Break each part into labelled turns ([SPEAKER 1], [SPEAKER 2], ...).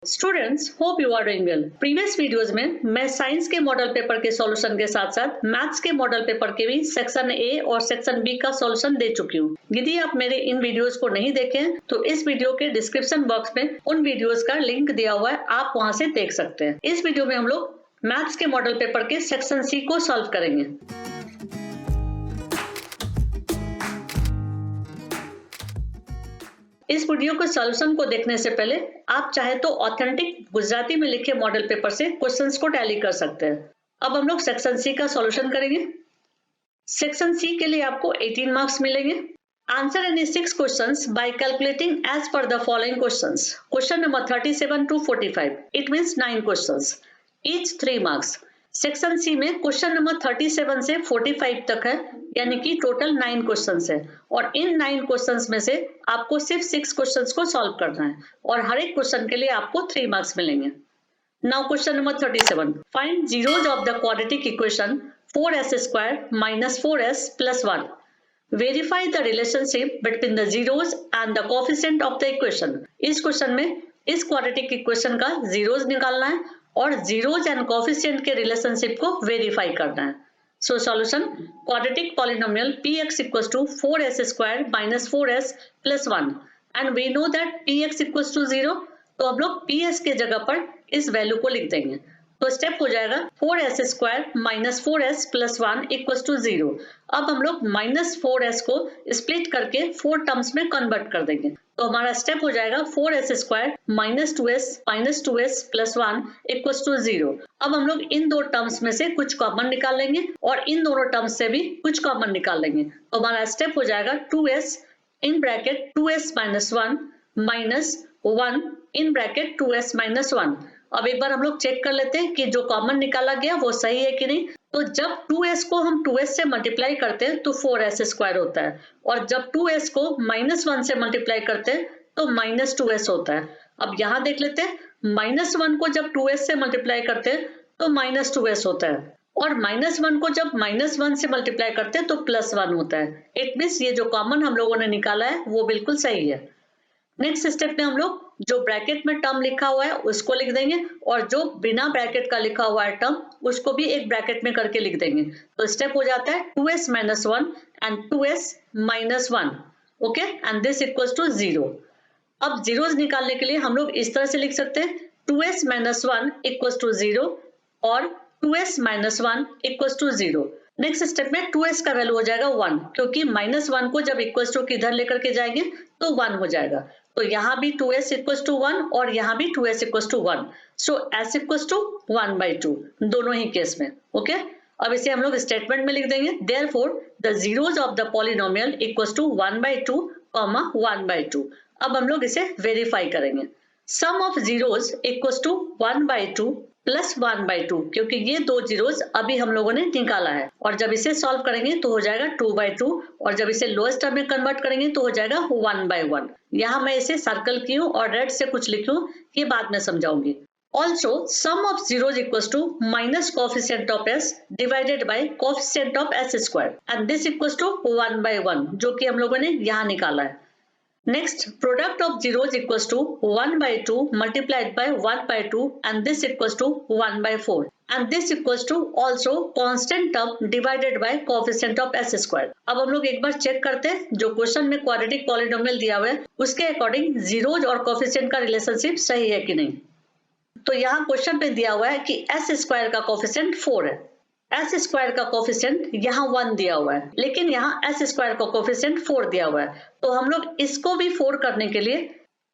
[SPEAKER 1] Students, hope you are doing well. Previous videos में मैं science के मॉडल पेपर के सॉल्यूशन के साथ साथ मैथ्स के मॉडल पेपर के भी सेक्शन ए और सेक्शन बी का सॉल्यूशन दे चुकी हूँ। यदि आप मेरे इन वीडियोस को नहीं देखें तो इस वीडियो के डिस्क्रिप्शन बॉक्स में उन वीडियोस का लिंक दिया हुआ है, आप वहां से देख सकते हैं। इस वीडियो में हम लोग मैथ्स के मॉडल पेपर के सेक्शन सी को सॉल्व करेंगे। इस वीडियो के सॉल्यूशन को देखने से पहले आप चाहे तो ऑथेंटिक गुजराती में लिखे मॉडल पेपर से क्वेश्चंस को टैली कर सकते हैं। अब हम लोग सेक्शन सी का सॉल्यूशन करेंगे। सेक्शन सी के लिए आपको 18 मार्क्स मिलेंगे। Answer any 6 questions by calculating as per the following questions. Question number 37 to 45, it means 9 questions, each 3 marks. Section C में क्वेश्चन नंबर 37 से 45 तक है, यानी कि टोटल 9 क्वेश्चंस है और इन 9 क्वेश्चंस में से आपको सिर्फ 6 क्वेश्चंस को सॉल्व करना है और हर एक क्वेश्चन के लिए आपको 3 मार्क्स मिलेंगे। Now question number 37, find zeros of the quadratic equation 4s² - 4s + 1। Verify the relationship between the zeros and the coefficient of the equation. इस क्वेश्चन में इस क्वाड्रेटिक इक्वेशन का जीरोज निकालना है और जीरोज एंड कोएफिशिएंट के relationship को verify करना है। So solution, quadratic polynomial px = 4s² - 4s + 1 and we know that px = 0, तो हम लोग ps के जगह पर इस वैल्यू को लिख देंगे। तो स्टेप हो जाएगा 4s² - 4s + 1 = 0। अब हम लोग -4s को स्प्लिट करके 4 टर्म्स में कन्वर्ट कर देंगे। तो हमारा स्टेप हो जाएगा 4s² - 2s - 2s + 1 = 0। अब हम लोग इन दो टर्म्स में से कुछ कॉमन निकाल लेंगे और इन दोनों टर्म्स से भी कुछ कॉमन निकाल लेंगे। तो हमारा स्टेप हो जाएगा 2s in bracket 2s - 1 - 1 in bracket 2s - 1। अब एक बार हम लोग चेक कर लेते हैं कि जो कॉमन निकाला गया वो सही है कि नहीं। तो जब 2s को हम 2s से मल्टीप्लाई करते हैं तो 4s² होता है और जब 2s को -1 से मल्टीप्लाई करते हैं तो -2s होता है। अब यहाँ देख लेते हैं, -1 को जब 2s से मल्टीप्लाई करते हैं तो -2s होता है और -1 को जब -1 से मल्टीप्लाई करते हैं तो +1 होता है। इट मींस ये जो कॉमन हम लोगों ने निकाला है वो बिल्कुल सही है। नेक्स्ट स्टेप में हम लोग जो ब्रैकेट में टर्म लिखा हुआ है उसको लिख देंगे और जो बिना ब्रैकेट का लिखा हुआ है टर्म उसको भी एक ब्रैकेट में करके लिख देंगे। तो स्टेप हो जाता है 2s - 1 and 2s - 1, okay, and this equals to 0। अब जीरोस निकालने के लिए हम लोग इस तरह से लिख सकते हैं 2s - 1 = 0 और 2s - 1 = 0। नेक्स्ट स्टेप में 2s का वैल्यू हो जाएगा 1, क्योंकि -1 को जब इक्वल्स टू किधर लेकर के जाएंगे तो 1 हो जाएगा। तो यहाँ भी 2s = 1 और यहाँ भी 2s = 1। सो s = 1/2 दोनों ही केस में, ओके। अब इसे हम लोग स्टेटमेंट में लिख देंगे, therefore the zeros of the polynomial = 1/2, 1/2। अब हम लोग इसे वेरीफाई करेंगे। सम ऑफ जीरोज = 1/2 + 1/2, क्योंकि ये दो जीरोज अभी हम लोगों ने निकाला है और जब इसे सॉल्व करेंगे तो हो जाएगा 2/2 और जब इसे लोएस्ट टर्म में कन्वर्ट करेंगे तो हो जाएगा 1/1। यहाँ मैं इसे सर्कल की हूँ और रेड से कुछ लिखी हूँ, ये बाद में समझाऊंगी। Also, sum of zeros = minus coefficient of s divided by coefficient of s² and this equals to 1/1, जो कि हम लोगों ने यहाँ निकाला है। Next, product of zeros = 1/2 multiplied by 1/2 and this equals to 1/4 and this equals to also constant term divided by coefficient of s²। अब हम लोग एक बार चेक करते हैं, जो क्वेश्चन में क्वाड्रेटिक पॉलिनोमियल दिया हुआ है उसके अकॉर्डिंग जीरोज और कोएफिशिएंट का रिलेशनशिप सही है कि नहीं। तो यहाँ क्वेश्चन में दिया हुआ है कि s² का कोएफिशिएंट 4 है, s² का कोएफिशिएंट यहाँ 1 दिया हुआ है, लेकिन यहाँ s² का कोएफिशिएंट 4 दिया हुआ है। तो हम लोग इसको भी 4 करने के लिए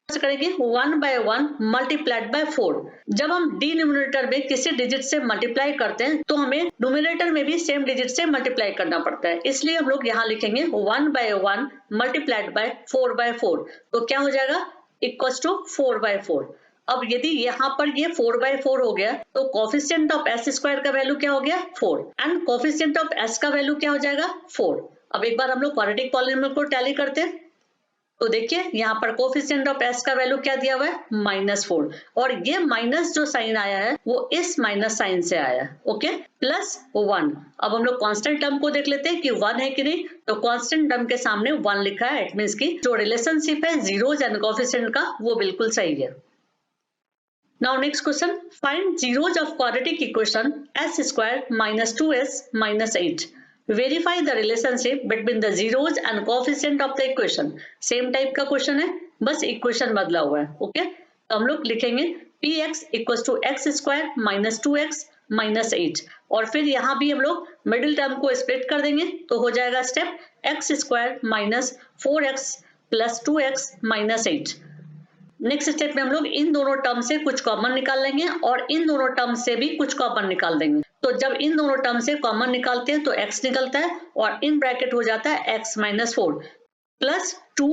[SPEAKER 1] करेंगे 1/1 मल्टीप्लाइड बाय 4। जब हम डिनोमिनेटर में किसी डिजिट से मल्टीप्लाई करते हैं तो हमें न्यूमरेटर में भी सेम डिजिट से मल्टीप्लाई करना पड़ता है, इसलिए हम लोग यहाँ लिखेंगे 1/1 मल्टीप्लाइड बाय 4/4। तो क्या हो जाएगा, इक्वल्स टू 4/4। अब यदि यहाँ पर ये 4/4 हो गया तो कोएफिशिएंट ऑफ s² का वैल्यू क्या हो गया, 4, एंड कोएफिशिएंट ऑफ s का वैल्यू क्या हो जाएगा, 4। अब एक बार हम लोग क्वाड्रेटिक पॉलिनोमियल को टैली करते हैं तो देखिए यहाँ पर कोएफिशिएंट ऑफ s का वैल्यू क्या दिया हुआ है, -4, और ये माइनस जो साइन आया है वो इस माइनस साइन से आया है, ओके, +1। अब हम लोग कांस्टेंट टर्म को देख लेते हैं कि 1 है कि नहीं। तो कांस्टेंट टर्म के सामने 1 लिखा है, इट मींस की जो रिलेशनशिप है जीरोज एंड कोएफिशिएंट का वो बिल्कुल सही है। Now next question, find zeros of quadratic equation s square minus 2s minus 8. Verify the relationship between the zeros and coefficient of the equation. Same type का question है, बस equation बदला हुआ है. ओके, तो हम लोग लिखेंगे px equal to X square minus 2x minus 8 और फिर यहाँ भी हम लोग मिडिल टर्म को स्प्लिट कर देंगे तो हो जाएगा step x square minus 4x plus 2x minus 8. Next step में हम लोग इन दोनों टर्म से कुछ कॉमन निकाल लेंगे और इन दोनों टर्म से भी कुछ कॉमन निकाल देंगे. तो जब इन दोनों टर्म से कॉमन निकालते हैं तो x निकलता है और इन ब्रैकेट हो जाता है x माइनस 4 प्लस 2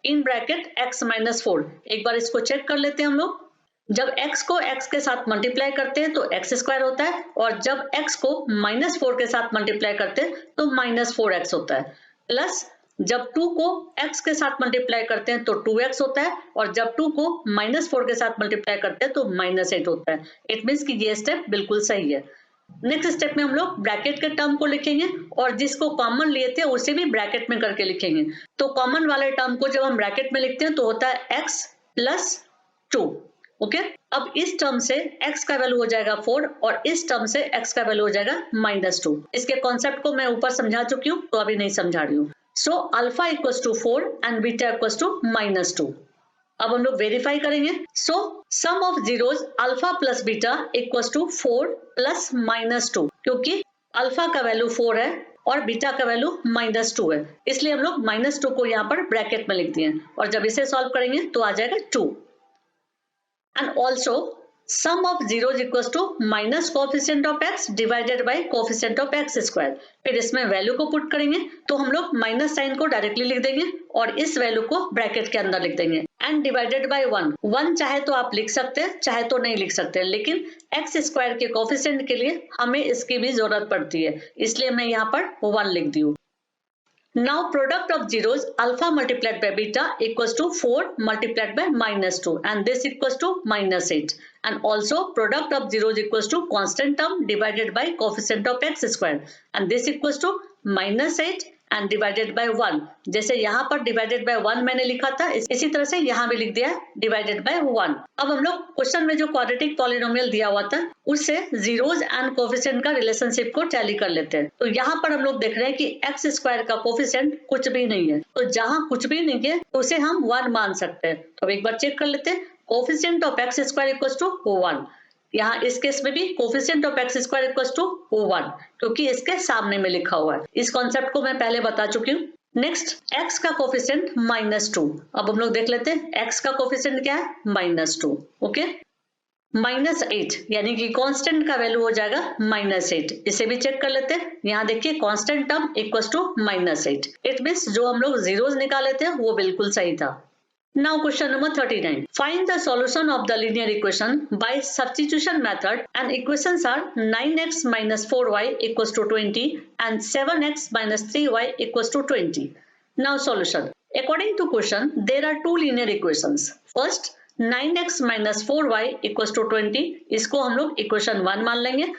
[SPEAKER 1] इन ब्रैकेट x माइनस 4. एक बार इसको चेक कर लेते हैं हम लोग. जब x को x के साथ मल्टीप्लाई करते हैं तो x स्क्वायर होता है और जब x को माइनस 4 के साथ मल्टीप्लाई करते हैं तो माइनस 4x होता है, प्लस जब 2 को x के साथ मल्टीप्लाई करते हैं तो 2x होता है और जब 2 को माइनस 4 के साथ मल्टीप्लाई करते हैं तो माइनस 8 होता है. इट मीन्स कि ये स्टेप बिल्कुल सही है. नेक्स्ट स्टेप में हम लोग ब्रैकेट के टर्म को लिखेंगे और जिसको कॉमन लिए थे उसे भी ब्रैकेट में करके लिखेंगे. तो कॉमन वाले टर्म को जब हम ब्रैकेट में लिखते हैं तो होता है x प्लस 2. ओके, अब इस टर्म से x का वैल्यू हो जाएगा 4 और इस टर्म से x का वैल्यू हो जाएगा माइनस 2. इसके कॉन्सेप्ट को मैं ऊपर समझा चुकी हूँ तो अभी नहीं समझा रही हूँ. So alpha equals to 4 and beta equals to minus 2. अब हम लोग वेरीफाई करेंगे. So sum of zeros alpha plus beta equals to 4 plus minus 2, क्योंकि अल्फा का वैल्यू 4 है और बीटा का वैल्यू माइनस 2 है, इसलिए हम लोग माइनस 2 को यहाँ पर ब्रैकेट में लिख दिए और जब इसे सॉल्व करेंगे तो आ जाएगा 2. And also sum of zeros equals to minus coefficient of x divided by coefficient of x square. फिर इसमें वैल्यू को पुट करेंगे तो हम लोग माइनस साइन को डायरेक्टली लिख देंगे और इस वैल्यू को ब्रैकेट के अंदर लिख देंगे. एंड डिवाइडेड बाय 1 चाहे तो आप लिख सकते हैं चाहे तो नहीं लिख सकते, लेकिन एक्स स्क्वायर के कोएफिशिएंट के लिए हमें इसकी भी जरूरत पड़ती है, इसलिए मैं यहाँ पर 1 लिख दी हूँ. Now product of zeros alpha multiplied by beta equals to 4 multiplied by minus 2 and this equals to minus 8. And also product of zeros equals to constant term divided by coefficient of x square and this equals to minus 8 and divided by 1. जैसे यहाँ पर divided by 1 मैंने लिखा था, इसी तरह से यहाँ भी लिख दिया divided by 1. अब हम लोग क्वेश्चन में जो क्वाड्रेटिक पॉलिनोमियल दिया हुआ था उससे जीरोज एंड कोएफिशिएंट का रिलेशनशिप को टैली कर लेते हैं. तो यहाँ पर हम लोग देख रहे हैं कि एक्स स्क्वायर का कोएफिशिएंट कुछ भी नहीं है, तो जहाँ कुछ भी नहीं है तो उसे हम 1 मान सकते हैं. तो एक बार चेक कर लेते हैं. Coefficient of X square equals to 1. यहाँ इस केस में भी coefficient of X square equals to 1 क्योंकि इसके सामने में लिखा हुआ है. इस कॉन्सेप्ट को मैं पहले बता चुकी हूँ. नेक्स्ट x का कोएफिशिएंट माइनस 2. अब हम लोग देख लेते हैं x का कोएफिशिएंट क्या है, माइनस 2. ओके, माइनस 8 यानी कि कांस्टेंट का वैल्यू हो जाएगा माइनस 8. इसे भी चेक कर लेते हैं. यहाँ देखिए constant term equals to minus 8. It means जो हम लोग जीरोज निकाले थे वो बिल्कुल सही था. Now question number 39. Find the solution of the linear equation by substitution method and equations are 9x minus 4y equals to 20 and 7x minus 3y equals to 20. Now solution. According to question, there are two linear equations. First, 9x minus 4y equals to 20. इसको हम लोग equation 1 मान लेंगे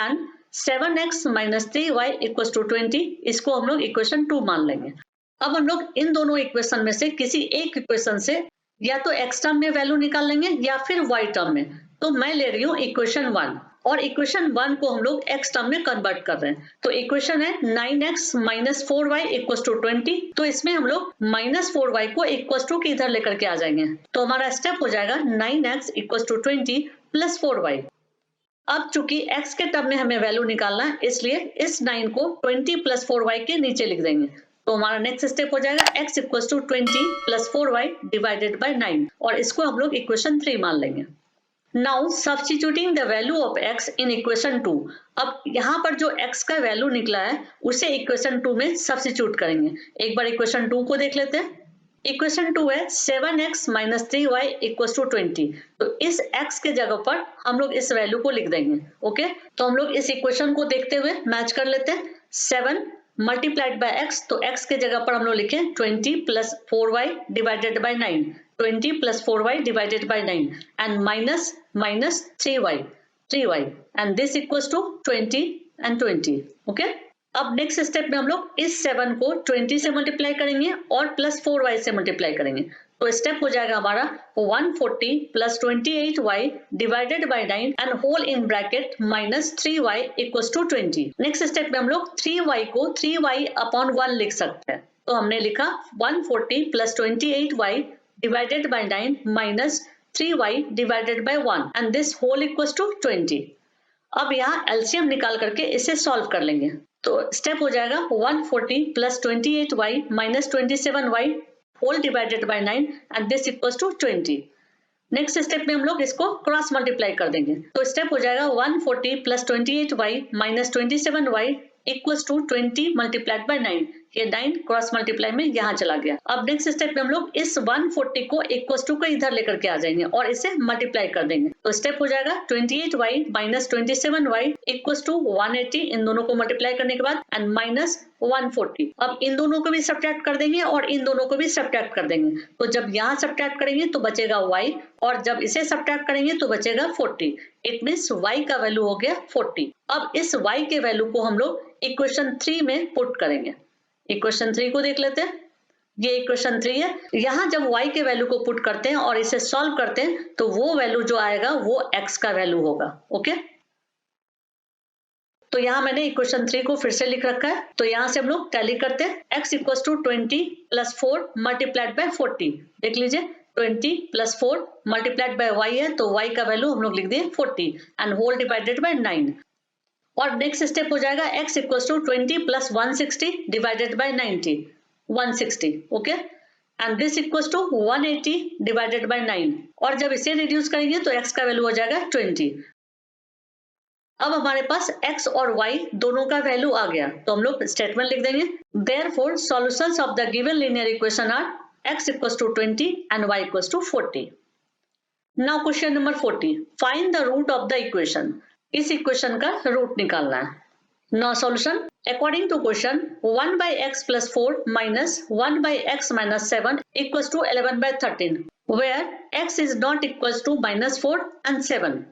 [SPEAKER 1] and 7x minus 3y equals to 20. इसको हम लोग equation 2 मान लेंगे. अब हम लोग इन दोनों इक्वेशन में से किसी एक इक्वेशन से या तो x टर्म में वैल्यू निकाल लेंगे या फिर y टर्म में. तो मैं ले रही हूँ इक्वेशन 1 और इक्वेशन 1 को हम लोग x टर्म में कन्वर्ट कर रहे हैं. तो इक्वेशन है 9x minus 4y equals to 20. तो इसमें हम लोग माइनस 4y को इक्वल्स टू किधर लेकर के आ जाएंगे, तो हमारा स्टेप हो जाएगा 9x equals to 20 plus 4y. अब चूंकि x के टर्म में हमें वैल्यू निकालना है इसलिए इस 9 को 20 प्लस 4y के नीचे लिख देंगे. तो हमारा नेक्स्ट स्टेप हो जाएगा x equals to 20 plus 4y divided by 9 और इसको हम लोग इक्वेशन 3 मान लेंगे. Now substituting the value of x in equation 2. अब यहाँ पर जो x का वैल्यू निकला है उसे इक्वेशन 2 में सब्स्टिट्यूट करेंगे. एक बार इक्वेशन 2 को देख लेते हैं. इक्वेशन 2 है 7x minus 3y equals to 20. तो इस x के जगह पर हम लोग इस वैल्यू को लिख देंगे. ओके, तो हम लोग इस इक्वेशन को देखते हुए मैच कर लेते हैं. 7 मल्टीप्लाइड बाय x, तो x के जगह पर हम लोग लिखे 20 plus 4y divided by 9. 20 plus 4y divided by 9 and minus minus 3y and this equals to 20 and 20. Okay, अब नेक्स्ट स्टेप में हम लोग इस 7 को 20 से मल्टीप्लाई करेंगे और प्लस 4y से मल्टीप्लाई करेंगे. तो स्टेप हो जाएगा हमारा 140 plus 28y divided by 9 and whole in bracket minus 3y equals to 20। Next step में हम लोग 3y को 3y अपॉन 1 लिख सकते हैं। तो हमने लिखा 140 plus 28y divided by 9 minus 3y divided by 1 and this whole equals to 20। अब यहाँ एलसीएम निकाल करके इसे सॉल्व कर लेंगे। तो स्टेप हो जाएगा 140 plus 28y minus 27y whole divided by 9 and this equals to 20। Next step में हम लोग इसको क्रॉस मल्टीप्लाई कर देंगे। तो स्टेप हो जाएगा 140 plus 28y minus 27y equals to 20 multiplied by 9। ये 9 क्रॉस मल्टीप्लाई में यहाँ चला गया। अब नेक्स्ट स्टेप में हम लोग इस 140 को इक्वल्स टू को इधर लेकर के आ जाएंगे और इसे मल्टीप्लाई कर देंगे। तो स्टेप हो जाएगा 28y minus 27y equals to 180, इन दोनों को मल्टीप्लाई करने के बाद एंड माइनस 140। अब इन दोनों को भी सब्ट्रैक्ट कर देंगे और इन दोनों को भी सब्ट्रैक्ट कर देंगे। तो जब यहाँ सब्ट्रैक्ट करेंगे तो बचेगा y और जब इसे सब्ट्रैक्ट करेंगे तो बचेगा 40। इट मीन्स y का वैल्यू हो गया 40। अब इस y के वैल्यू को हम लोग इक्वेशन 3 में पुट करेंगे। इक्वेशन 3 को देख लेते हैं। ये इक्वेशन 3 है। यहाँ जब y के वैल्यू को पुट करते हैं और इसे सॉल्व करते हैं तो वो वैल्यू जो आएगा वो x का वैल्यू होगा। ओके, तो यहाँ मैंने इक्वेशन 3 को फिर से लिख रखा है। तो यहाँ से हम लोग टैली करते हैं। x equals to 20 plus 4 multiplied by 40। देख लीजिए 20 प्लस 4 मल्टीप्लाइड बाय y है, तो y का वैल्यू हम लोग लिख दिए 40 एंड होल डिवाइडेड बाय 9। और नेक्स्ट स्टेप हो जाएगा x equals to 20 plus 160 divided by 90, 160। Okay, and this equals to 180 divided by 9। और जब इसे रिड्यूस करेंगे तो x का वैल्यू हो जाएगा 20। अब हमारे पास x और y दोनों का वैल्यू आ गया, तो हम लोग स्टेटमेंट लिख देंगे। Therefore, solutions of the given linear equation are x equals to 20 and y equals to 40. Now question number 40. Find the root of the equation. इस इक्वेशन का रूट निकालना है। Now solution. According to question, 1 by x plus 4 minus 1 by x minus 7 equals to 11 by 13, where x is not equals to minus 4 and 7.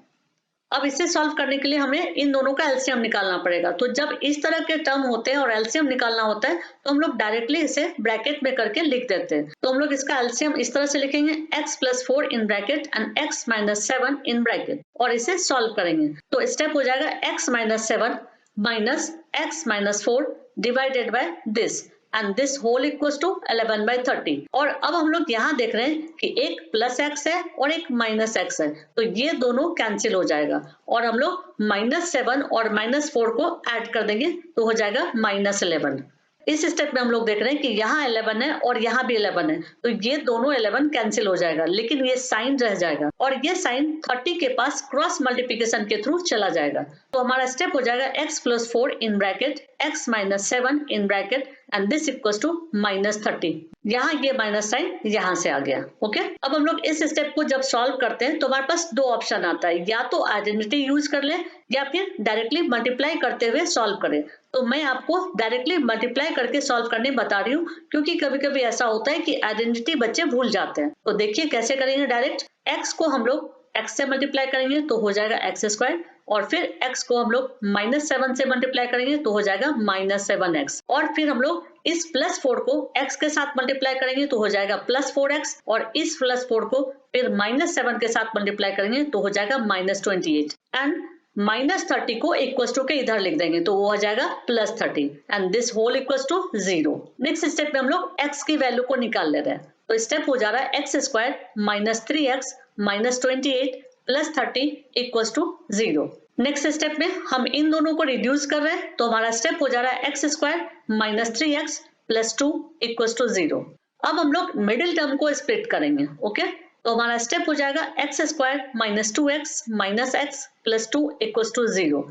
[SPEAKER 1] अब इसे solve करने के लिए हमें इन दोनों का एलसीएम निकालना पड़ेगा। तो जब इस तरह के टर्म होते हैं और एलसीएम निकालना होता है तो हम लोग डायरेक्टली इसे ब्रैकेट में करके लिख देते हैं। तो हम लोग इसका एलसीएम इस तरह से लिखेंगे x plus 4 in bracket and x minus 7 in bracket और इसे सॉल्व करेंगे। तो स्टेप हो जाएगा x minus 7 minus x minus 4 divided by this and this whole equals to 11 by 30। और अब हम लोग यहाँ देख रहे हैं कि एक प्लस x है और एक माइनस x है, तो ये दोनों कैंसिल हो जाएगा और हम लोग माइनस 7 और माइनस 4 को ऐड कर देंगे तो हो जाएगा माइनस 11। इस स्टेप में हम लोग देख रहे हैं कि यहाँ 11 है और यहाँ भी 11 है, तो ये दोनों 11 कैंसिल हो जाएगा, लेकिन ये साइन रह जाएगा और ये साइन 30 के पास क्रॉस मल्टीप्लिकेशन के थ्रू चला जाएगा। तो हमारा स्टेप हो जाएगा x plus 4 in bracket x minus 7 in bracket and this equals to minus 30। यहाँ ये माइनस साइन यहाँ से आ गया। ओके, अब हम लोग इस स्टेप को जब सॉल्व करते हैं तो हमारे पास दो ऑप्शन आता है, या तो आइडेंटिटी यूज कर ले या फिर डायरेक्टली मल्टीप्लाई करते हुए सॉल्व करें। तो मैं आपको डायरेक्टली मल्टीप्लाई करके सॉल्व करने बता रही हूँ, क्योंकि कभी कभी ऐसा होता है कि आइडेंटिटी बच्चे भूल जाते हैं। तो देखिए कैसे करेंगे। डायरेक्ट x को हम लोग x से मल्टीप्लाई करेंगे तो हो जाएगा x स्क्वायर, और फिर x को हम लोग माइनस 7 से मल्टीप्लाई करेंगे तो हो जाएगा माइनस 7x, और फिर हम लोग इस प्लस 4 को x के साथ मल्टीप्लाई करेंगे तो हो जाएगा प्लस 4x, और इस प्लस 4 को फिर माइनस 7 के साथ मल्टीप्लाई करेंगे तो हो जाएगा माइनस 28 एंड माइनस 30 को इक्वल्स टू के इधर लिख देंगे तो वो हो जाएगा plus 30 and this whole equals to 0। Next step में हम लोग x की वैल्यू को निकाल ले रहे हैं। तो स्टेप हो जा रहा है x square minus 3x minus 28 plus 30 equals to 0। Next step में हम इन दोनों को रिड्यूस कर रहे हैं, तो हमारा स्टेप हो जा रहा है x square minus 3x plus 2 equals to 0। अब हम लोग मिडिल टर्म को स्प्लिट करेंगे। ओके, तो हमारा स्टेप हो जाएगा x square minus 2x minus x plus 2 equals to 0।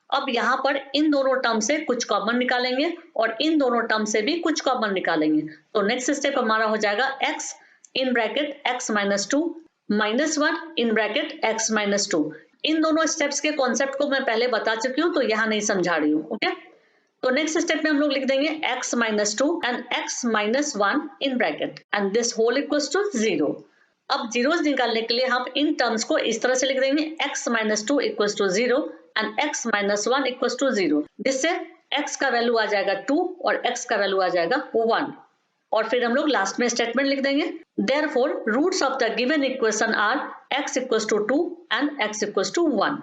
[SPEAKER 1] अब यहाँ पर इन दोनों टर्म से कुछ कॉमन निकालेंगे और इन दोनों टर्म से भी कुछ कॉमन निकालेंगे। तो नेक्स्ट स्टेप हमारा हो जाएगा x in bracket x minus 2 minus 1 in bracket x minus 2। इन दोनों स्टेप्स के कॉन्सेप्ट को मैं पहले बता चुकी हूँ, तो यहाँ नहीं समझा रही हूँ। ओके, तो नेक्स्ट स्टेप में हम लोग लिख देंगे x minus 2 and x minus 1 in bracket and this whole equals to 0। अब जीरोस निकालने के लिए हम इन टर्म्स को इस तरह से लिख देंगे x minus 2 equals to 0 and x minus 1 equals to 0, जिससे x का वैल्यू आ जाएगा 2 और x का वैल्यू आ जाएगा 1। और फिर हम लोग लास्ट में स्टेटमेंट लिख देंगे, therefore roots of the given equation are x equals to 2 and x equals to 1.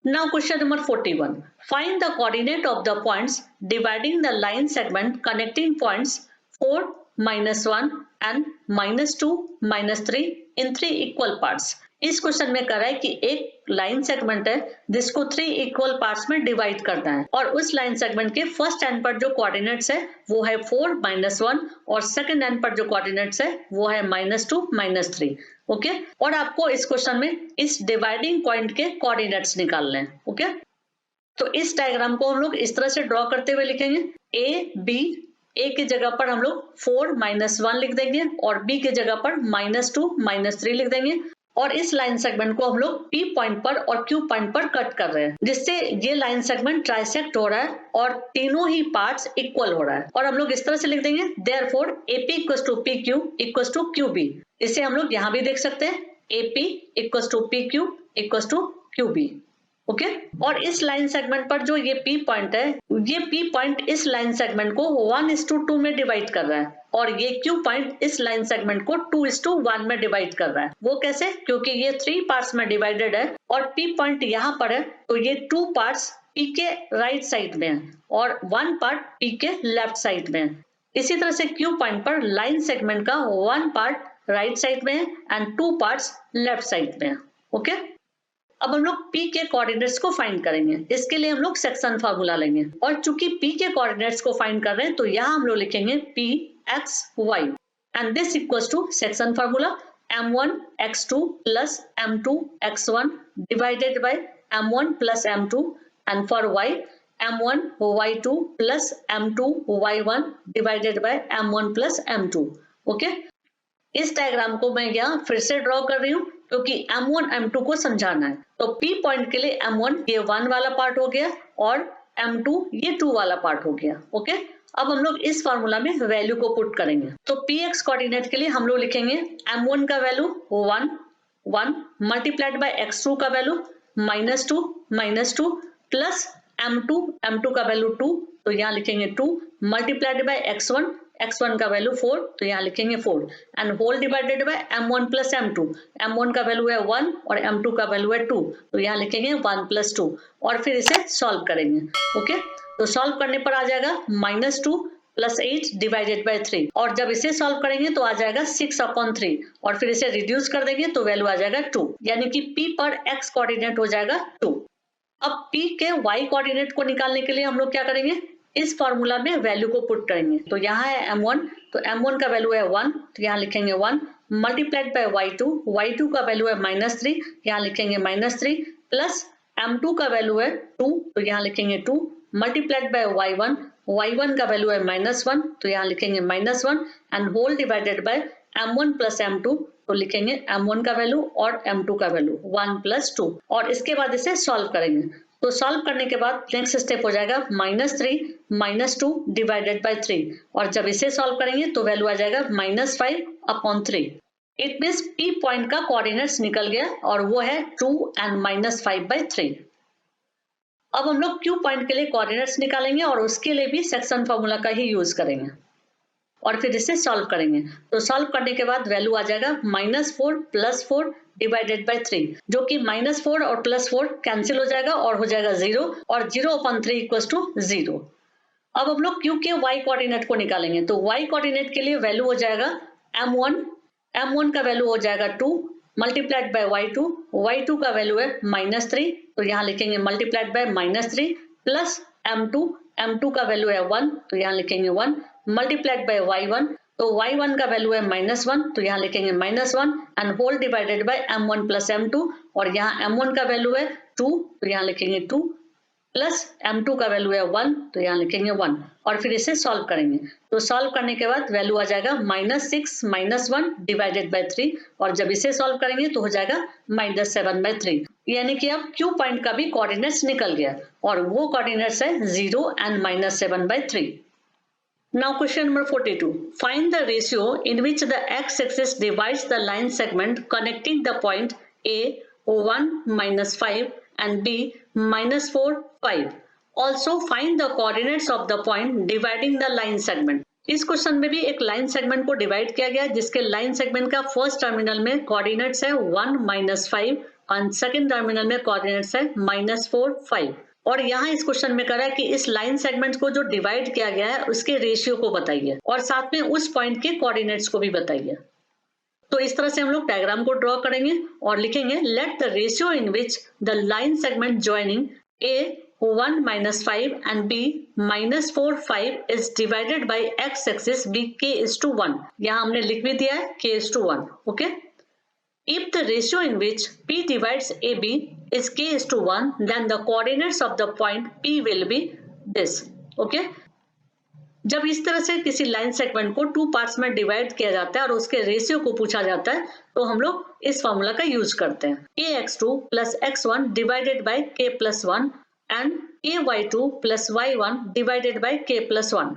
[SPEAKER 1] Now question number 41. Find the coordinate of the points dividing the line segment connecting points 4, -1 and -2, -3 in 3 equal parts. इस question में कह रहा है कि एक line segment है जिसको 3 equal parts में डिवाइड करना है और उस लाइन सेगमेंट के फर्स्ट एंड पर जो कोऑर्डिनेट्स है वो है 4, -1 और सेकंड एंड पर जो कोऑर्डिनेट्स है वो है -2, -3. ओके और आपको इस क्वेश्चन में इस डिवाइडिंग पॉइंट के कोऑर्डिनेट्स निकालने हैं. ओके तो इस डायग्राम को हम लोग इस तरह से ड्रॉ करते हुए लिखेंगे, ए की जगह पर हम लोग 4, -1 लिख देंगे और बी की जगह पर -2, -3 लिख देंगे और इस लाइन सेगमेंट को हम लोग P पॉइंट पर और Q पॉइंट पर कट कर रहे हैं, जिससे ये लाइन सेगमेंट ट्राइसेक्ट हो रहा है और तीनों ही पार्ट्स इक्वल हो रहा है. और हम लोग इस तरह से लिख देंगे, therefore AP equals to PQ equals to QB. इसे हम लोग यहाँ भी देख सकते हैं, AP equals to PQ equals to QB. Okay और इस लाइन सेगमेंट पर जो ये P पॉइंट है, ये P पॉइंट इस लाइन सेगमेंट को 1:2 में डिवाइड कर रहा है और ये Q पॉइंट इस लाइन सेगमेंट को 2:1 में डिवाइड कर रहा है. वो कैसे? क्योंकि ये 3 पार्ट्स में डिवाइडेड है और P पॉइंट यहाँ पर है तो ये 2 पार्ट्स P के राइट साइड में है और 1 पार्ट P के लेफ्ट साइड में है. इसी तरह से Q पॉइंट पर लाइन सेगमेंट का 1 पार्ट राइट साइड में है एंड 2 पार्ट्स लेफ्ट साइड में है. ओके अब हम लोग P के कोऑर्डिनेट्स को फाइंड करेंगे. इसके लिए हम लोग सेक्शन फार्मूला लेंगे और चूंकि P के कोऑर्डिनेट्स को फाइंड कर रहे हैं तो यहाँ हम लोग लिखेंगे P x y and this equals to section formula m1 x2 plus m2 x1 divided by m1 plus m2 and for y m1 y2 plus m2 y1 divided by m1 plus m2. Okay इस diagram को मैं यहाँ फिर से draw कर रही हूँ क्योंकि m1 m2 को समझाना है. तो P पॉइंट के लिए m1 ये 1 वाला पार्ट हो गया और m2 ये 2 वाला पार्ट हो गया. ओके अब हम लोग इस फार्मूला में वैल्यू को पुट करेंगे. तो px कोऑर्डिनेट के लिए हम लोग लिखेंगे m1 का वैल्यू 1 मल्टीप्लाइड बाय x2 का वैल्यू -2 प्लस m2 का वैल्यू 2 तो यहाँ लिखेंगे 2 मल्टीप्लाइड बाय x1 का वैल्यू 4 तो यहाँ लिखेंगे 4 and whole divided by m1 plus m2 का वैल्यू है 1 और m2 का वैल्यू है 2 तो यहाँ लिखेंगे 1 + 2 और फिर इसे सॉल्व करेंगे. ओके तो सॉल्व करने पर आ जाएगा -2 + 8 डिवाइडेड बाय 3 और जब इसे सॉल्व करेंगे तो आ जाएगा 6/3 और फिर इसे रिड्यूस कर देंगे तो वैल्यू आ जाएगा 2 यानी कि P पर x कोऑर्डिनेट हो जाएगा 2. अब P के y कोऑर्डिनेट को निकालने के लिए हम लोग क्या करेंगे, इस फॉर्मूला में वैल्यू को पुट करेंगे. तो यहाँ है m1 तो m1 का वैल्यू है 1 तो यहाँ लिखेंगे 1 मल्टीप्लाइड बाय y2 का वैल्यू है -3 यहाँ लिखेंगे -3 प्लस m2 का वैल्यू है 2 तो यहाँ लिखेंगे 2 मल्टीप्लाइड बाय y1 का वैल्यू है -1 तो यहाँ लिखेंगे -1 and whole divided by m1 plus m2 तो लिखेंगे m1 का वैल्यू और m2 का वैल्यू 1 + 2 और इसके बाद इसे सॉल्व करेंगे. तो सॉल्व करने के बाद नेक्स्ट स्टेप हो जाएगा -3 - 2 डिवाइडेड बाय 3 और जब इसे सॉल्व करेंगे तो वैल्यू आ जाएगा -5/3. इट मींस P पॉइंट का कोऑर्डिनेट्स निकल गया और वो है 2 एंड -5/3. अब हम लोग Q पॉइंट के लिए कोऑर्डिनेट्स निकालेंगे और उसके लिए भी सेक्शन फार्मूला का ही यूज करेंगे और फिर इसे सॉल्व करेंगे. तो सॉल्व करने के बाद वैल्यू आ जाएगा -4 + 4 डिवाइडेड बाय 3 जो कि -4 और +4 कैंसिल हो जाएगा और हो जाएगा 0 और 0/3 = 0. अब हम लोग Q के y कोऑर्डिनेट को निकालेंगे. तो y कोऑर्डिनेट के लिए वैल्यू हो जाएगा m1 का वैल्यू हो जाएगा 2 मल्टीप्लाइड बाय y2 का वैल्यू है -3 तो यहाँ लिखेंगे मल्टीप्लाइड बाय -3 प्लस m2 का वैल्यू है 1 तो यहाँ लिखेंगे 1 मल्टीप्लाइड बाय y1 तो y1 का वैल्यू है -1 तो यहाँ लिखेंगे -1 and whole divided by m1 plus m2 और यहाँ m1 का वैल्यू है 2 तो यहाँ लिखेंगे 2 प्लस m2 का वैल्यू है 1 तो यहाँ लिखेंगे 1 और फिर इसे सॉल्व करेंगे. तो सॉल्व करने के बाद वैल्यू आ जाएगा -6 - 1 डिवाइडेड बाय 3 और जब इसे सॉल्व करेंगे तो हो जाएगा -7/3 यानी कि अब Q पॉइंट का भी कोऑर्डिनेट्स निकल गया और वो कोऑर्डिनेट्स है 0 and -7/3. Now question number 42. Find the ratio in which the x-axis divides the line segment connecting the point A 1 - 5 and B -4 5. Also find the coordinates of the point dividing the line segment. इस question में भी एक line segment को divide किया गया, जिसके line segment का first terminal में कोऑर्डिनेट्स है 1 -5 और सेकंड टर्मिनल में कोऑर्डिनेट्स है -4 5। और यहाँ इस क्वेश्चन में करा है कि इस लाइन सेगमेंट को जो डिवाइड किया गया है उसके रेशियो को बताइए और साथ में उस पॉइंट के कोऑर्डिनेट्स को भी बताइए। तो इस तरह से हम लोग डायग्राम को ड्रॉ करेंगे और लिखेंगे let the ratio in which the line segment joining A 1 -5 and b -4 5 is divided by x axis b k/1। यहाँ हमने लिख भी दिया है k/1। Okay, if the ratio in which p divides ab is k/1 then the coordinates of the point p will be this। Okay, जब इस तरह से किसी लाइन सेगमेंट को 2 पार्ट्स में डिवाइड किया जाता है और उसके रेशियो को पूछा जाता है तो हम लोग इस फॉर्मूला का यूज करते हैं kx2 + x1 divided by k + 1 and ky2 plus y1 divided by k plus 1।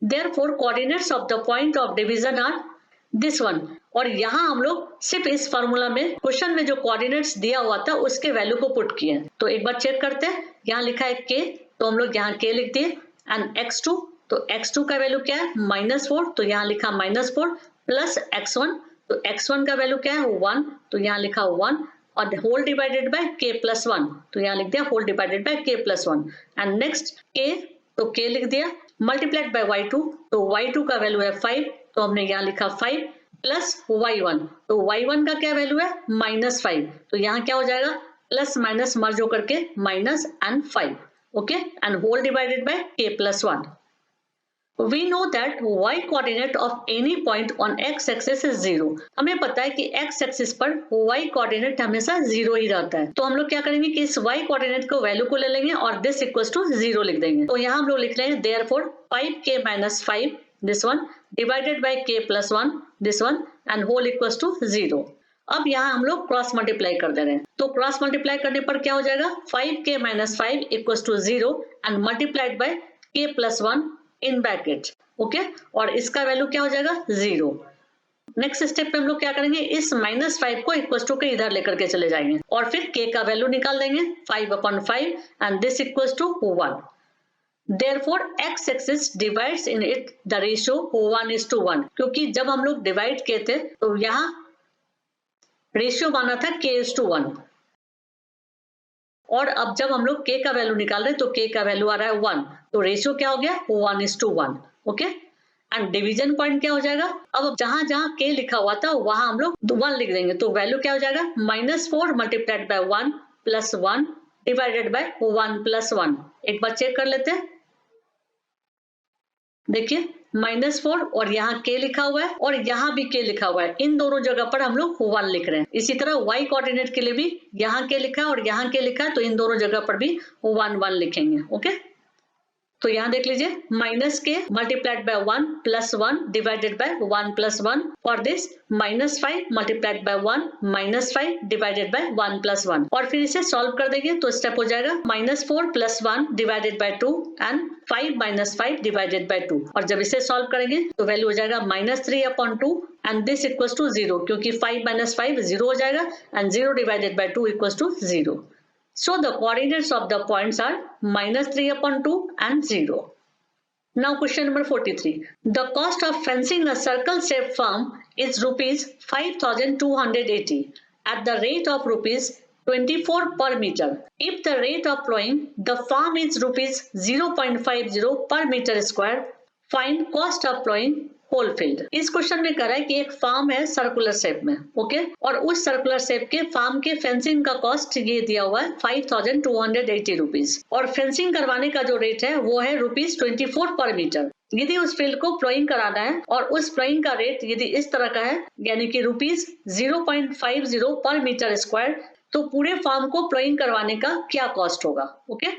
[SPEAKER 1] Therefore, coordinates of the point of division are this one। और यहाँ हम लोग सिर्फ इस फॉर्मूला में क्वेश्चन में जो कोऑर्डिनेट्स दिया हुआ था उसके वैल्यू को पुट किए। तो एक बार चेक करते हैं, यहाँ लिखा है k तो हम लोग यहाँ k लिख दिए एंड x2 तो x2 का वैल्यू क्या है -4 तो यहाँ लिखा -4 प्लस x1 तो x1 का वैल्यू क्या है 1 तो यहाँ लिखा 1 और होल डिवाइडेड बाय k + 1 तो यहाँ लिख दिया whole divided by k + 1 and next k तो k लिख दिया मल्टीप्लाइड बाय y2 तो y2 का वैल्यू है 5 तो हमने यहाँ लिखा 5 प्लस y1 तो y1 का क्या वैल्यू है -5 तो यहाँ क्या हो जाएगा प्लस माइनस मर्ज होकर के minus and 5। Okay, and whole divided by k + 1। We know that y coordinate of any point on x axis is 0। हमें पता है कि x axis पर y coordinate हमेशा 0 ही रहता है। तो हम लोग क्या करेंगे कि इस y coordinate को वैल्यू को ले लेंगे और this equals to 0 लिख देंगे। तो यहाँ हम लोग लिख रहे हैं therefore 5k - 5 this one divided by k + 1 this one and whole equals to 0। अब यहाँ हम लोग क्रॉस मल्टीप्लाई कर दे रहे हैं तो क्रॉस मल्टीप्लाई करने पर क्या हो जाएगा 5k - 5 equals to 0 and multiplied by k + 1 in bracket. Okay, और इसका वैल्यू क्या हो जाएगा 0। नेक्स्ट स्टेप पे हम लोग क्या करेंगे इस -5 को इक्वल टू के इधर लेकर के चले जाएंगे और फिर k का वैल्यू निकाल देंगे 5/5 and this equals to 1। Therefore x axis divides in it the ratio 1:1 क्योंकि जब हम लोग डिवाइड किए थे तो यहाँ रेशियो माना था k/1 और अब जब हम लोग k का वैल्यू निकाल रहे हैं तो k का वैल्यू आ रहा है 1 तो रेशियो क्या हो गया 1:1। ओके, एंड डिवीजन पॉइंट क्या हो जाएगा अब जहां जहां k लिखा हुआ था वहां हम लोग 1 लिख देंगे तो वैल्यू क्या हो जाएगा -4 मल्टीप्लाइड बाय 1 + 1 डिवाइडेड बाय 1 + 1। एक बार चेक कर लेते हैं, देखिए -4 और यहाँ k लिखा हुआ है और यहाँ भी k लिखा हुआ है, इन दोनों जगह पर हम लोग 1 लिख रहे हैं। इसी तरह y कोऑर्डिनेट के लिए भी यहाँ k लिखा है और यहाँ k लिखा है तो इन दोनों जगह पर भी 1 1 लिखेंगे। ओके, तो यहाँ देख लीजिए -k multiplied by 1 + 1 divided by 1 + 1 for this -5 multiplied bye 1 -5 divided by 1 + 1 और फिर इसे सॉल्व कर देंगे तो स्टेप हो जाएगा -4 + 1 divided by 2 and 5 - 5 divided by 2 और जब इसे सॉल्व करेंगे तो वैल्यू हो जाएगा -3/2 एंड दिस इक्वल्स टू 0 क्योंकि 5 - 5 0 हो जाएगा and 0 divided by 2 equals to 0। So the coordinates of the points are -3/2 and 0. Now question number 43. The cost of fencing a circle-shaped farm is rupees 5,280 at the rate of rupees 24 per meter. If the rate of plowing the farm is rupees 0.50 per meter square, find cost of plowing whole field. इस question में करा है कि एक farm है circular shape में, okay, और उस सर्कुलर शेप के फार्म के फेंसिंग का कॉस्ट ये दिया हुआ है 5,280 रुपीज और फेंसिंग करवाने का जो रेट है वो है ₹24 पर मीटर। यदि उस फील्ड को प्लोइंग कराना है और उस प्लोइंग का रेट यदि इस तरह का है यानी कि ₹0.50 पर मीटर स्क्वायर तो पूरे फार्म को प्लोइंग करवाने का क्या कॉस्ट होगा। ओके,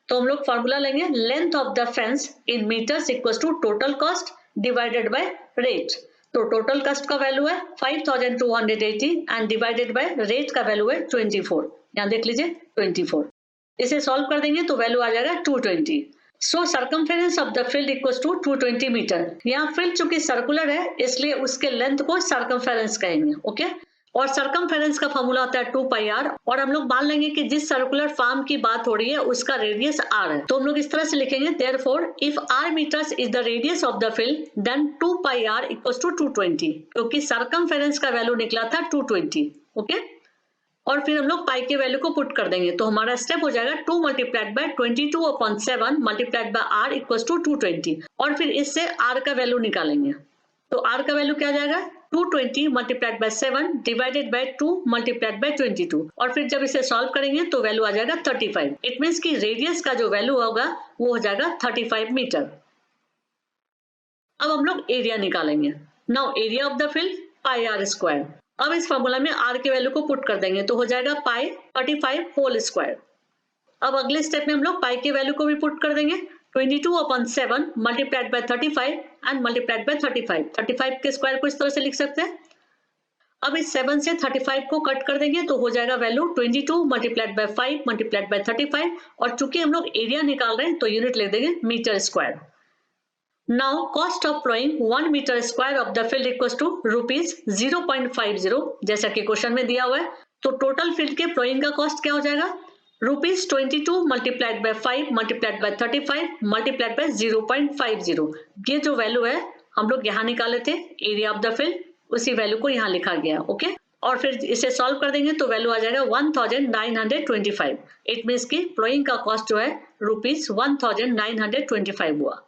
[SPEAKER 1] तो हम लोग फॉर्मूला लेंगे length of the fence in meters equals to total cost divided by rate. तो टोटल कॉस्ट का वैल्यू है 5,280 एंड डिवाइडेड बाय रेट का वैल्यू है 24। यहाँ देख लीजिए 24, इसे सॉल्व कर देंगे तो वैल्यू आ जाएगा 220। So circumference of the field equals to 220 metre. यहाँ फील्ड चूंकि सर्कुलर है इसलिए उसके लेंथ को सर्कमफेरेंस कहेंगे। ओके, और सरकमफेरेंस का फॉर्मूला होता है 2 पाई आर, और हम लोग मान लेंगे कि जिस सर्कुलर फार्म की बात हो रही है उसका रेडियस आर है, तो हम लोग इस तरह से लिखेंगे therefore if R meters is the radius of the field then 2 pi R equals to 220, क्योंकि सरकमफेरेंस का वैल्यू निकला था 220। ओके, और फिर हम लोग पाई के वैल्यू को पुट कर देंगे, तो हमारा स्टेप हो जाएगा 2 multiplied by 22/7 multiplied by R equals to 220, और फिर इससे आर का वैल्यू निकालेंगे। तो आर का वैल्यू क्या आ जाएगा 220 multiplied by 7 divided by 2 multiplied bye 22, और फिर जब इसे सॉल्व करेंगे तो वैल्यू आ जाएगा 35। इट मींस कि रेडियस का जो वैल्यू होगा वो हो जाएगा 35 मीटर। अब हम लोग एरिया निकालेंगे। Now area of the field pi R square. अब इस फॉर्मूला में आर के वैल्यू को पुट कर देंगे, तो हो जाएगा पाई 35 होल स्क्वायर। अब अगले स्टेप में हम लोग पाई के वैल्यू को भी पुट कर देंगे, 22/7 multiplied by 35 and multiplied by 35। 35 के स्क्वायर को इस तरह से लिख सकते हैं। अब इस 7 से 35 को कट कर देंगे, तो हो जाएगा value 22 multiplied by 5 multiplied by 35, और चूंकि हम लोग एरिया निकाल रहे हैं तो यूनिट लिख देंगे metre square. Now cost of ploughing 1 metre square of the field equals to ₹0.50, जैसा कि क्वेश्चन में दिया हुआ है। तो टोटल फील्ड के प्लॉइंग का कॉस्ट क्या हो जाएगा ₹22 multiplied by 5 multiplied by 35 multiplied by 0.50। ये जो वैल्यू है हम लोग यहाँ निकाले थे एरिया ऑफ द फील्ड, उसी वैल्यू को यहाँ लिखा गया। ओके, और फिर इसे सॉल्व कर देंगे तो वैल्यू आ जाएगा 1925। इट मीन्स की प्लॉइंग का कॉस्ट जो है ₹1925 हुआ।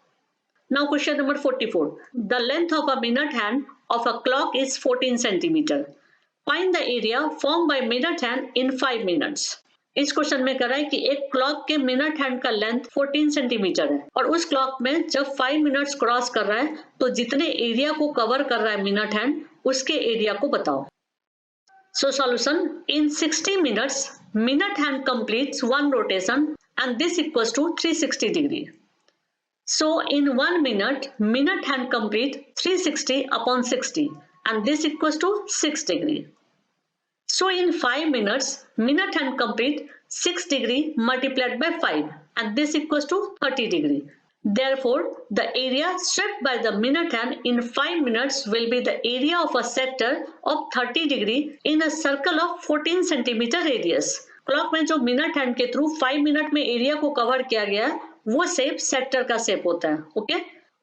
[SPEAKER 1] Now question number 44. The length of a minute hand of a clock is 14 centimeter. Find the area formed by minute hand in 5 minutes. इस क्वेश्चन में कर रहा है कि एक क्लॉक के मिनट हैंड का लेंथ 14 सेंटीमीटर है, और उस क्लॉक में जब 5 मिनट्स क्रॉस कर रहा है तो जितने एरिया को कवर कर रहा है मिनट हैंड उसके एरिया को बताओ। So solution, in 60 minutes minute hand completes one rotation and this equals to 360 degree. So in 1 minute, minute hand complete 360 upon 60 and this equals to 6 degree. So in 5 minutes, minute hand complete 6 degree multiplied by 5 and this equals to 30 degree. Therefore, the area swept by the minute hand in 5 minutes will be the area of a sector of 30 degree in a circle of 14 centimeter radius. Clock में जो minute hand के through 5 minute में area को cover किया गया है वो shape sector का शेप होता है। ओके,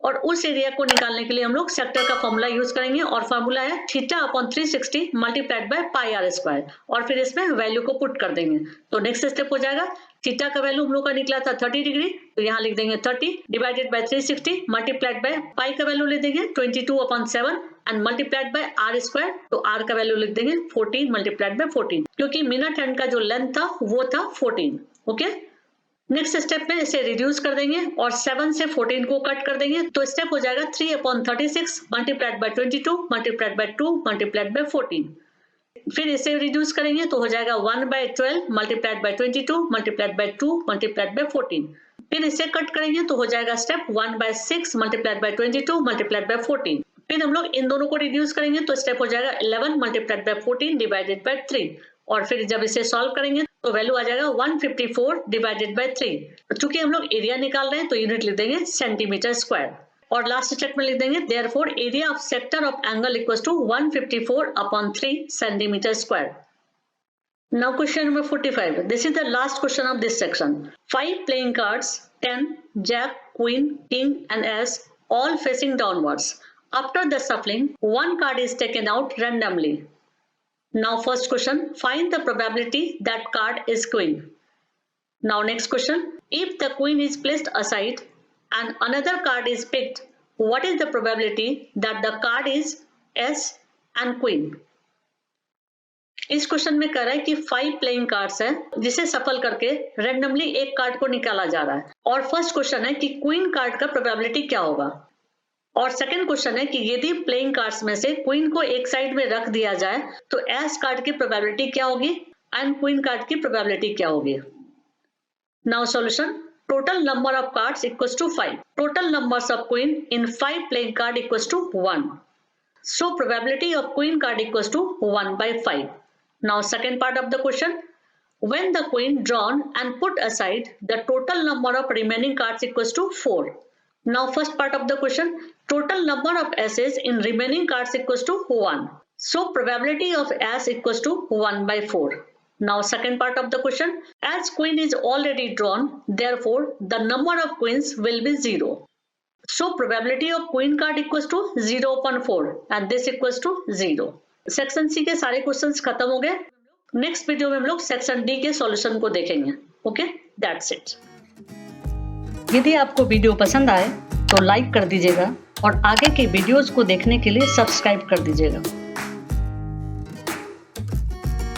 [SPEAKER 1] और उस एरिया को निकालने के लिए हम लोग सेक्टर का फॉर्मूला यूज करेंगे, और फॉर्मूला है θ/360 multiplied by pi R square, और फिर इसमें वैल्यू को पुट कर देंगे। तो नेक्स्ट स्टेप हो जाएगा थीटा का वैल्यू हम लोग का निकला था 30 डिग्री, तो यहाँ लिख देंगे 30 divided by 360 multiplied by pi का वैल्यू ले देंगे 22/7 and multiplied by r square, तो आर का वैल्यू लिख देंगे 14 मल्टीप्लाइड बाय 14, क्योंकि मिनट हैंड का जो लेंथ था वो था 14। ओके, नेक्स्ट स्टेप में इसे रिड्यूस कर देंगे और 7 से 14 को कट कर देंगे, तो स्टेप हो जाएगा 3/36 multiplied by 22 multiplied bye 2 multiplied bye 14। फिर इसे रिड्यूस करेंगे तो हो जाएगा 1/12 multiplied by 22 multiplied bye 2 multiplied bye 14। फिर इसे कट करेंगे तो हो जाएगा step 1/6 multiplied by 22 multiplied bye 14। फिर हम लोग इन दोनों को रिड्यूस करेंगे तो स्टेप हो जाएगा 11 मल्टीप्लाइड बाय 14 डिवाइडेड बाय 3, और फिर जब इसे सॉल्व करेंगे तो वैल्यू आ जाएगा 154 डिवाइडेड बाय 3। चूंकि हम लोग एरिया निकाल रहे हैं तो यूनिट लिख देंगे सेंटीमीटर स्क्वायर, और लास्ट स्टेप में लिख देंगे therefore area of sector of angle equals to 154/3 centimetre square. Now question number 45. This is the last question of this section. 5 playing cards 10, Jack, Queen, King and Ace all facing downwards. After the shuffling, one card is taken out randomly. Now first question, find the probability that card is Queen. Now next question, if the Queen is placed aside and another card is picked, what is the probability that the card is Ace and Queen? इस question में कह रहा है कि 5 playing cards हैं जिसे सफल करके रैंडमली एक कार्ड को निकाला जा रहा है, और फर्स्ट क्वेश्चन है कि क्वीन कार्ड का प्रोबेबिलिटी क्या होगा, और सेकंड क्वेश्चन है कि यदि प्लेइंग कार्ड्स में से क्वीन को एक साइड में रख दिया जाए तो एस कार्ड की प्रोबेबिलिटी क्या होगी एंड क्वीन कार्ड की प्रोबेबिलिटी क्या होगी। Now solution, total number of cards equals to 5, total numbers of queen in 5 playing card equals to 1, so probability of queen card equals to 1/5। Now second part of the question, when the queen drawn and put aside, the total number of remaining cards equals to 4. Now first part of the question, total number of aces in remaining cards equals to 1. So probability of as equals to 1 by 4. Now second part of the question, as queen is already drawn, therefore the number of queens will be 0. So probability of queen card equals to 0 upon 4 and this equals to 0. Section C के सारे questions खत्म हो गए। Next video में हम लोग section D के solution को देखेंगे। Okay, that's it. यदि आपको वीडियो पसंद आए तो लाइक कर दीजिएगा और आगे के वीडियोस को देखने के लिए सब्सक्राइब कर दीजिएगा।